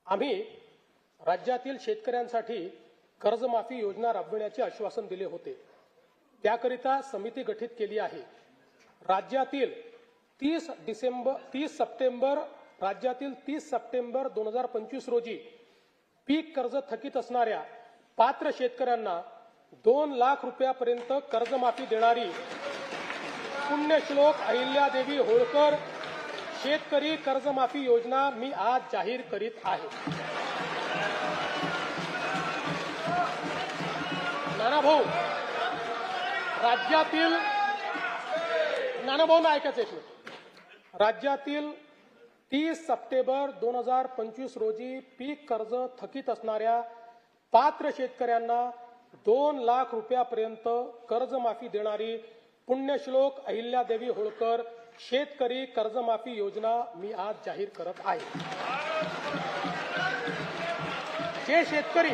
आम्ही राज्यातील शेतकऱ्यांसाठी कर्जमाफी योजना राबविण्याचे आश्वासन दिले होते। त्याकरिता समिती गठीत केली आहे। राज्यातील 30 सप्टेंबर 2025 रोजी पीक कर्ज थकीत असणाऱ्या पात्र शेतकऱ्यांना 2 लाख रुपयापर्यंत कर्जमाफी देणारी पुण्यश्लोक अहिल्यादेवी होळकर शेतकरी कर्जमाफी योजना मी आज जाहीर करीत आहे। नानाभाऊ, राज्यातील 30 सप्टेंबर 2025 रोजी पीक कर्ज थकीत असणाऱ्या पात्र शेतकऱ्यांना 2 लाख रुपयापर्यंत कर्जमाफी देणारी पुण्यश्लोक अहिल्यादेवी होळकर शेतकरी कर्जमाफी योजना मी आज जाहीर करत आहे। जे शेतकरी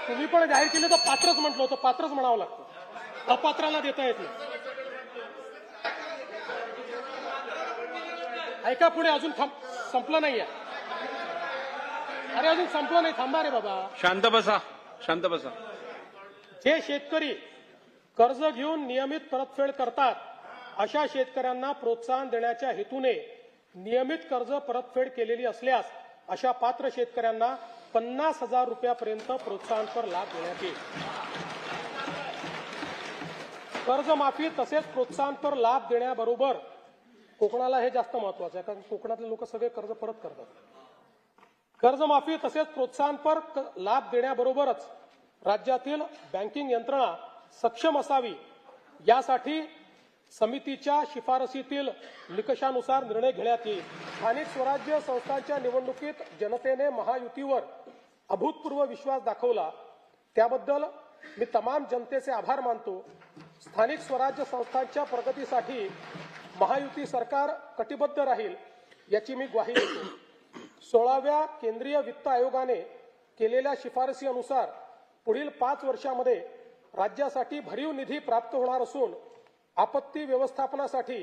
तुम्ही पण जाहीर केले तर पात्रच म्हटलं होतं, पात्रच म्हणावं लागतं, अपात्राला देता येत नाही। ऐका पुढे, अजून संपलं नाहीये। अरे अजून संपलं नाही, थांबा रे बाबा, शांत बसा, शांत बसा। जे शेतकरी कर्ज घेऊन नियमित परतफेड करतात अशा शेतकऱ्यांना प्रोत्साहन देण्याच्या हेतूने नियमित कर्ज परतफेड केलेली असल्यास अशा पात्र शेतकऱ्यांना 50,000 रुपयापर्यंत प्रोत्साहनपर लाभ देण्यात येईल। कर्जमाफी तसेच प्रोत्साहनपर लाभ देण्याबरोबर कोकणाला हे जास्त महत्वाचं आहे, कारण कोकणातले लोक सगळे कर्ज परत करतात। कर्जमाफी तसेच प्रोत्साहनपर लाभ देण्याबरोबरच राज्यातील बँकिंग यंत्रणा सक्षम असावी यासाठी समितीच्या शिफारसीतील निकषानुसार निर्णय घेण्यात येईल। स्थानिक स्वराज्य संस्थांच्या निवडणुकीत जनतेने महायुतीवर अभूतपूर्व विश्वास दाखवला, त्याबद्दल मी तमाम जनतेचे आभार मानतो। स्थानिक स्वराज्य संस्थांच्या प्रगतीसाठी महायुती सरकार कटिबद्ध राहील याची मी ग्वाही देतो। 16व्या केंद्रीय वित्त आयोगाने केलेल्या शिफारसी अनुसार पुढील 5 वर्षांमध्ये राज्यासाठी भरीव निधी प्राप्त होणार असून आपत्ती व्यवस्थापनासाठी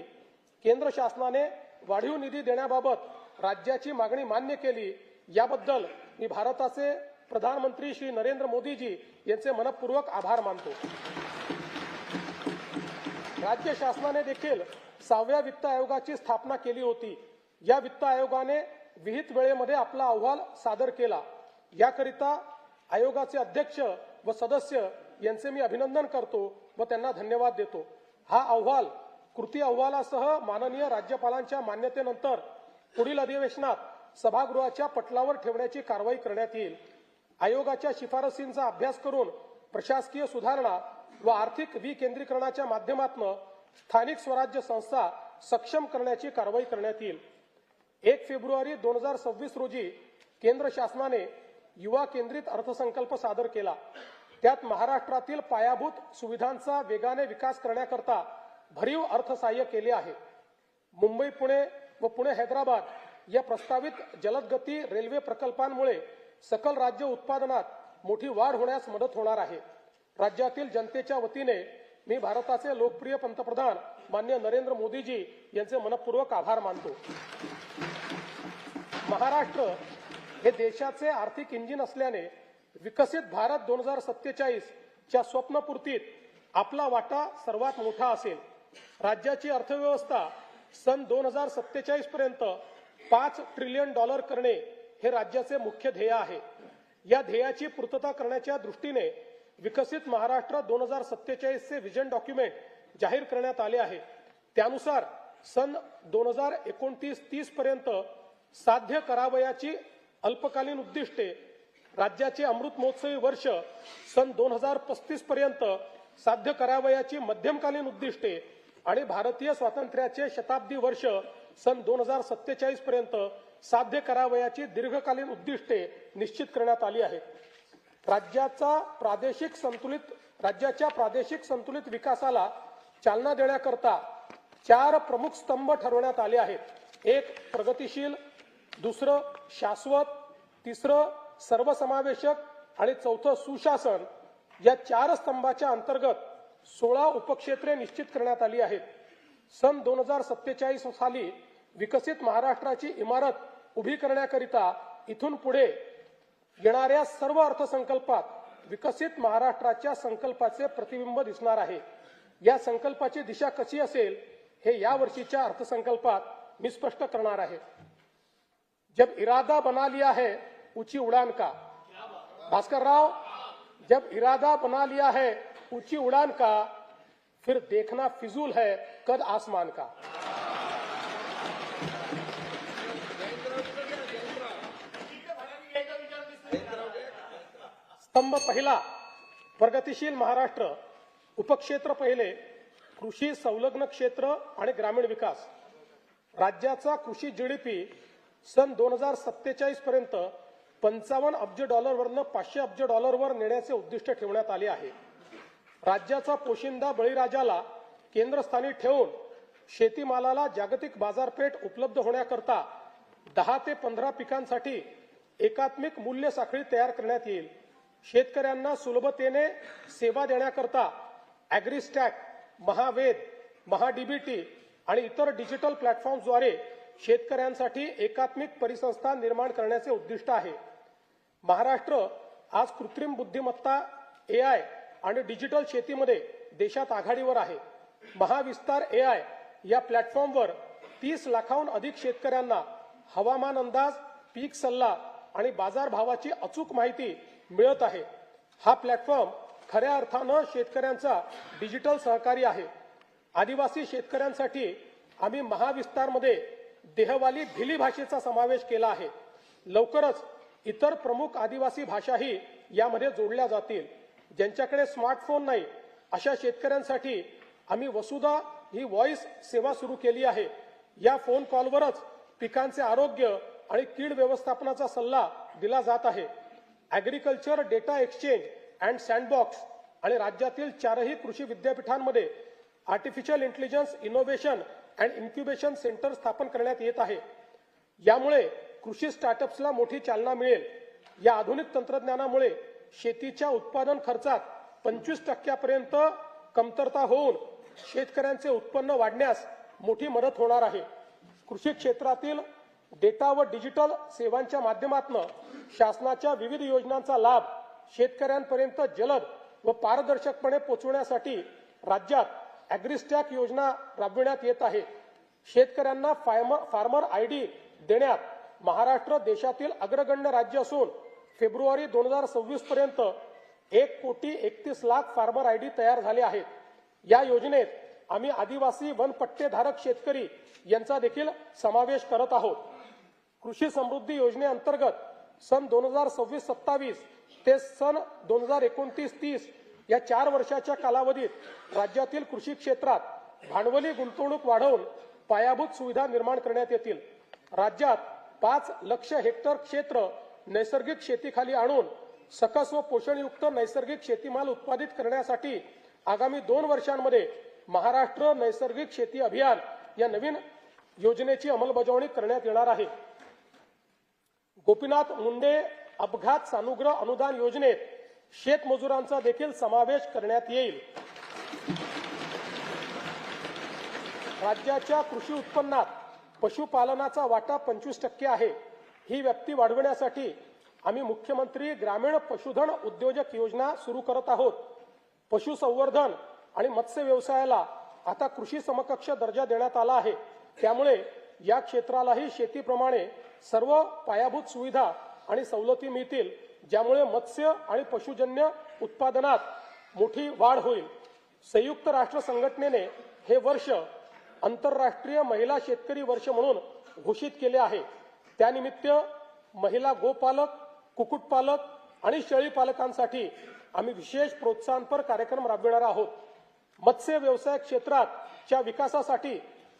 केंद्र शासनाने वाढीव निधी देण्याबाबत राज्याची मागणी मान्य केली, याबद्दल मी भारताचे प्रधानमंत्री श्री नरेंद्र मोदीजी यांचे मनपूर्वक आभार मानतो। राज्य शासनाने देखील 6व्या वित्त आयोगाची स्थापना केली होती। या वित्त आयोगाने विहित वेळेमध्ये आपला अहवाल सादर केला, याकरिता आयोगाचे अध्यक्ष व सदस्य यांचे मी अभिनंदन करतो व त्यांना धन्यवाद देतो। हा अहवाल कृती अहवालासह माननीय राज्यपालांच्या मान्यतेनंतर पुढील अधिवेशनात सभागृहाच्या पटलावर ठेवण्याची कारवाई करण्यात येईल। आयोगाच्या शिफारसींचा अभ्यास करून प्रशासकीय सुधारणा व आर्थिक विकेंद्रीकरणाच्या माध्यमातून स्थानिक स्वराज्य संस्था सक्षम करण्याची कारवाई करण्यात येईल। 1 फेब्रुवारी 2026 रोजी केंद्र शासनाने युवा केंद्रित अर्थसंकल्प सादर केला। त्यात महाराष्ट्रातील पायाभूत सुविधांचा वेगाने विकास करण्याकरता भरीव अर्थसहाय्य केले आहे। मुंबई पुणे व पुणे हैदराबाद या प्रस्तावित जलदगती रेल्वे प्रकल्पांमुळे सकल राज्य उत्पादनात मोठी वाढ होण्यास मदत होणार आहे। राज्यातील जनतेच्या वतीने मी भारताचे लोकप्रिय पंतप्रधान माननीय नरेंद्र मोदीजी यांचे मनपूर्वक आभार मानतो। महाराष्ट्र हे देशाचे आर्थिक इंजिन असल्याने विकसित भारत 2047 च्या स्वप्नपूर्तीत आपला वाटा सर्वात मोठा असेल। राज्याची अर्थव्यवस्था सन 2047 पर्यंत $5 ट्रिलियन करणे हे राज्याचे मुख्य ध्येय आहे। या ध्येयाची पूर्तता करण्याच्या दृष्टीने विकसित महाराष्ट्र 2047 चे विजन डॉक्युमेंट जाहीर करण्यात आले आहे। त्यानुसार सन 2029-30 पर्यंत साध्य करावयाची अल्पकालीन उद्दिष्टे, राज्याचे अमृत महोत्सवी वर्ष सन 2035 पर्यंत साध्य करावयाची मध्यमकालीन उद्दिष्टे आणि भारतीय स्वातंत्र्याचे शताब्दी वर्ष सन 2047 पर्यंत साध्य करावयाची दीर्घकालीन उद्दिष्टे निश्चित करण्यात आली आहेत। राज्याच्या प्रादेशिक संतुलित विकासाला चालना देण्याकरता 4 प्रमुख स्तंभ ठरवण्यात आले आहेत। 1 प्रगतिशील, दुसरं शाश्वत, तिसरं सर्वसमावेशक आणि चौथं सुशासन या 4 स्तंभाच्या अंतर्गत 16 उपक्षेत्रे निश्चित करण्यात आली आहेत. सन 2047 साली विकसित महाराष्ट्राची इमारत उभी करण्याकरिता इथून पुढे येणाऱ्या सर्व अर्थसंकल्पात विकसित महाराष्ट्राच्या संकल्पाचे प्रतिबिंब दिसणार आहे. या संकल्पाची दिशा कशी असेल हे या वर्षीच्या अर्थसंकल्पात मी स्पष्ट करणार आहे. जब इरादा बना लिया है ऊंची उड़ान का, भास्कर राव, जब इरादा बना लिया है ऊंची उड़ान का, फिर देखना फिजूल है कद आसमान का. स्तंभ पहिला, प्रगतिशील महाराष्ट्र. उपक्षेत्र पहिले, कृषी संलग्न क्षेत्र आणि ग्रामीण विकास. राज्याचा कृषी जीडीपी सन 2047 पर्यंत 55 अब्ज डॉलरवरनं 500 अब्ज डॉलरवर नेण्याचे उद्दिष्ट ठेवण्यात आले आहे. राज्याचा पोशिंदा बळीराजाला केंद्रस्थानी ठेवून शेतीमालाला जागतिक बाजारपेठ उपलब्ध होण्याकरता 10 ते 15 पिकांसाठी एकात्मिक मूल्य साखळी तयार करण्यात येईल. शेतकऱ्यांना सुलभतेने सेवा देण्याकरता ॲग्रीस्टॅक, महावेद, महाडीबीटी आणि इतर डिजिटल प्लॅटफॉर्म्सद्वारे शेतकऱ्यांसाठी एकात्मिक परिसंस्था निर्माण करण्याचे उद्दिष्ट आहे. महाराष्ट्र आज कृत्रिम बुद्धिमत्ता, AI आणि डिजिटल शेतीमध्ये देशात आघाडीवर आहे. महाविस्तार AI या प्लॅटफॉर्मवर 30 लाखाहून अधिक शेतकऱ्यांना हवामान अंदाज, पीक सल्ला आणि बाजारभावाची अचूक माहिती मिळत आहे. हा प्लॅटफॉर्म खऱ्या अर्थानं शेतकऱ्यांचा डिजिटल सहकारी आहे. आदिवासी शेतकऱ्यांसाठी आम्ही महाविस्तारमध्ये देहवाली भिली भाषेचा समावेश केला आहे. लवकरच इतर प्रमुख आदिवासी भाषाही यामध्ये जोडल्या जातील. ज्यांच्याकडे स्मार्टफोन नाही अशा शेतकऱ्यांसाठी आम्ही वसुधा ही व्हॉइस सेवा सुरू केली आहे. या फोन कॉलवरच पिकांचे आरोग्य आणि कीड व्यवस्थापनाचा सल्ला दिला जात आहे. Agriculture data exchange and sandbox आणि राज्यातील 4ही कृषी विद्यापीठांमध्ये artificial intelligence innovation and incubation centre स्थापन करण्यात येत आहे. यामुळे कृषी स्टार्टअप्सला मोठी चालना मिळेल. या आधुनिक तंत्रज्ञानामुळे शेतीच्या उत्पादन खर्चात 25% कमतरता होऊन शेतकऱ्यांचे उत्पन्न वाढण्यास मोठी मदत होणार आहे. कृषी क्षेत्रातील डेटा व डिजिटल सेवांच्या माध्यमातून शासनाच्या विविध योजनांचा लाभ शेतकऱ्यांपर्यंत जलद व पारदर्शकपणे पोहोचवण्यासाठी राज्यात ॲग्रीस्टॅक योजना राबविण्यात येत आहे. शेतकऱ्यांना फार्मर ID देण्यात महाराष्ट्र देशातील अग्रगण्य राज्य असून फेब्रुवारी 2026 पर्यंत 1,31,00,000 फार्मर ID तयार झाले आहेत. या योजनेत आम्ही आदिवासी वनपट्टेधारक शेतकरी यांचा देखील समावेश करत आहोत. कृषी समृद्धी योजनेअंतर्गत सन 2026-27 ते सन 2029-30 या 4 वर्षाच्या कालावधीत राज्यातील कृषी क्षेत्रात भांडवली गुंतवणूक वाढवून पायाभूत सुविधा निर्माण करण्यात येतील. राज्यात 5 लाख हेक्टर क्षेत्र नैसर्गिक शेतीखाली आणून सकस व पोषणयुक्त नैसर्गिक शेतीमाल उत्पादित करण्यासाठी आगामी 2 वर्षांमध्ये महाराष्ट्र नैसर्गिक शेती अभियान या नवीन योजनेची अंमलबजावणी करण्यात येणार आहे. गोपीनाथ मुंडे अपघात सानुग्रह अनुदान योजनेत शेतमजुरांचा देखील समावेश करण्यात येईल. राज्याच्या कृषी उत्पन्नात पशुपालनाचा वाटा 25% आहे. ही व्याप्ती वाढवण्यासाठी आम्ही मुख्यमंत्री ग्रामीण पशुधन उद्योजक योजना सुरू करत आहोत. पशुसंवर्धन आणि मत्स्य व्यवसायाला आता कृषी समकक्ष दर्जा देण्यात आला आहे. त्यामुळे या क्षेत्रालाही शेतीप्रमाणे सर्व पायाभूत सुविधा आणि सवलती मिळतील, ज्यामुळे मत्स्य आणि पशुजन्य उत्पादनात मोठी वाढ होईल. संयुक्त राष्ट्र संघटनेने हे वर्ष आंतरराष्ट्रीय महिला शेतकरी वर्ष म्हणून घोषित केले आहे. त्यानिमित्त महिला गोपालक, कुक्कुटपालक आणि शेळीपालकांसाठी आम्ही विशेष प्रोत्साहनपर कार्यक्रम राबविणार आहोत. मत्स्य व्यवसाय क्षेत्राच्या विकासासाठी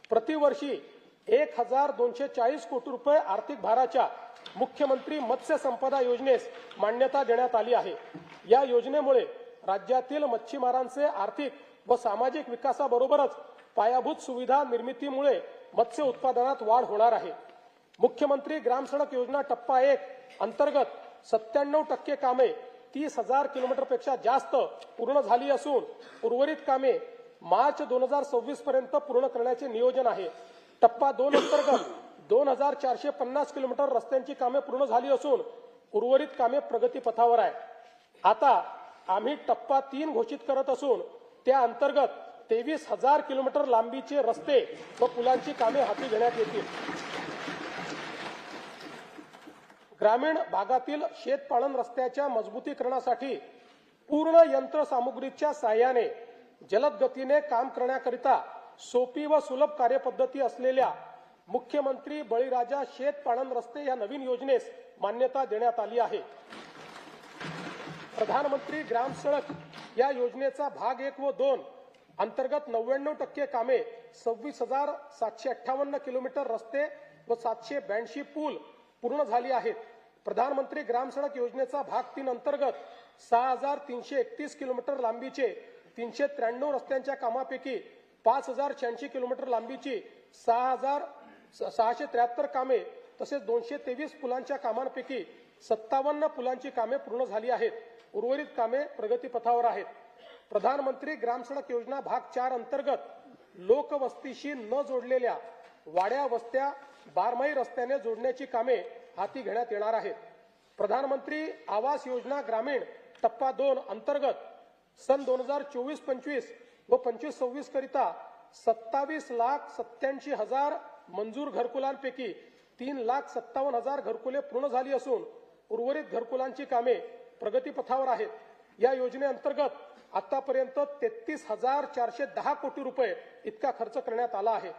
प्रतिवर्षी 1,240 कोटी रुपये आर्थिक भाराच्या मुख्यमंत्री मत्स्य संपदा योजनेस मान्यता देण्यात आली आहे. या योजनेमुळे राज्यातील मच्छीमारांचे आर्थिक व सामाजिक विकासाबरोबरच पायाभूत सुविधा निर्मितीमुळे मत्स्य उत्पादनात वाढ होणार आहे. मुख्यमंत्री ग्राम सडक योजना टप्पा 1 अंतर्गत 97% कामे 30,000 किलोमीटरपेक्षा जास्त पूर्ण झाली असून उर्वरित कामे मार्च 2026 पर्यंत पूर्ण करण्याचे नियोजन आहे. टप्पा 2 अंतर्गत 2,450 किलोमीटर रस्त्यांची कामे पूर्ण झाली असून उर्वरित कामे प्रगतीपथावर आहे. आता आम्ही टप्पा 3 घोषित करत असून त्या अंतर्गत 23,000 किलोमीटर लांबीचे रस्ते व पुलांची कामे हाती घेण्यात येतील. ग्रामीण भागातील शेतपालन रस्त्याच्या मजबूतीकरणासाठी पूर्ण यंत्रसामुग्रीच्या साहाय्याने जलद गतीने काम करण्याकरिता सोपी व सुलभ कार्यपद्धती असलेल्या मुख्यमंत्री बळीराजा शेतपालन रस्ते या नवीन योजनेस मान्यता देण्यात आली आहे. प्रधानमंत्री ग्राम सडक या योजनेचा भाग 1 व 2 अंतर्गत 99% कामे 26,758 किलोमीटर रस्ते व 782 पूल पूर्ण झाली आहेत. प्रधानमंत्री ग्राम सडक योजनेचा भाग 3 अंतर्गत 6,331 किलोमीटर लांबीचे 393 रस्त्यांच्या कामापैकी 5,086 किलोमीटर लांबीची 6,673 कामे तसेच 223 पुलांच्या कामांपैकी 57 पुलांची कामे पूर्ण झाली आहेत. उर्वरित कामे प्रगतीपथावर आहेत. प्रधानमंत्री ग्राम सडक योजना भाग 4 अंतर्गत लोकवस्तीशी न जोडलेल्या वाड्या वस्त्या बारमाही रस्त्याने जोडण्याची कामे हाती घेण्यात येणार आहेत. प्रधानमंत्री आवास योजना ग्रामीण टप्पा 2 अंतर्गत सन 2024-25 व 25-26 करिता 27,87,000 मंजूर घरकुलांपैकी 3,57,000 घरकुले पूर्ण झाली असून उर्वरित घरकुलांची कामे प्रगतीपथावर आहेत. या योजनेअंतर्गत आतापर्यंत 33,410 कोटी रुपये इतका खर्च करण्यात आला आहे.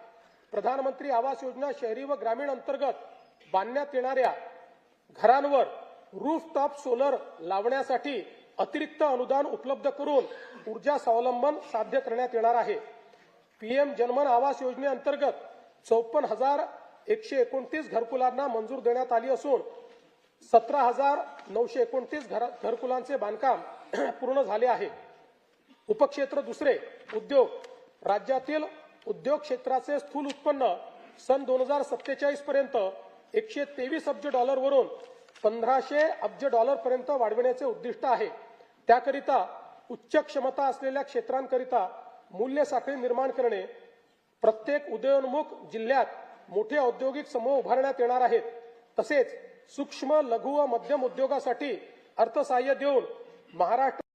प्रधानमंत्री आवास योजना शहरी व ग्रामीण अंतर्गत बांधण्यात येणाऱ्या घरांवर रूफटॉप सोलर लावण्यासाठी अतिरिक्त अनुदान उपलब्ध करून ऊर्जा स्वावलंबन साध्य करण्यात येणार आहे. पीएम जनमन आवास योजनेअंतर्गत 54,129 घरकुलांना मंजूर देण्यात आली असून 17,929 घरकुलांचे बांधकाम पूर्ण झाले आहे. उपक्षेत्र दुसरे उद्योग राज्यातील उद्योग क्षेत्राचे स्थूल उत्पन्न सन 2047 पर्यंत 123 अब्ज डॉलरवरून 1,500 अब्ज डॉलर पर्यंत वाढविण्याचे उद्दिष्ट आहे. त्याकरिता उच्च क्षमता असलेल्या क्षेत्रांकरिता मूल्य साखळी निर्माण करणे, प्रत्येक उदयोन्मुख जिल्ह्यात मोठे औद्योगिक समूह उभारण्यात येणार आहेत. तसेच सूक्ष्म लघु व मध्यम उद्योगासाठी अर्थसहाय्य देऊन महाराष्ट्र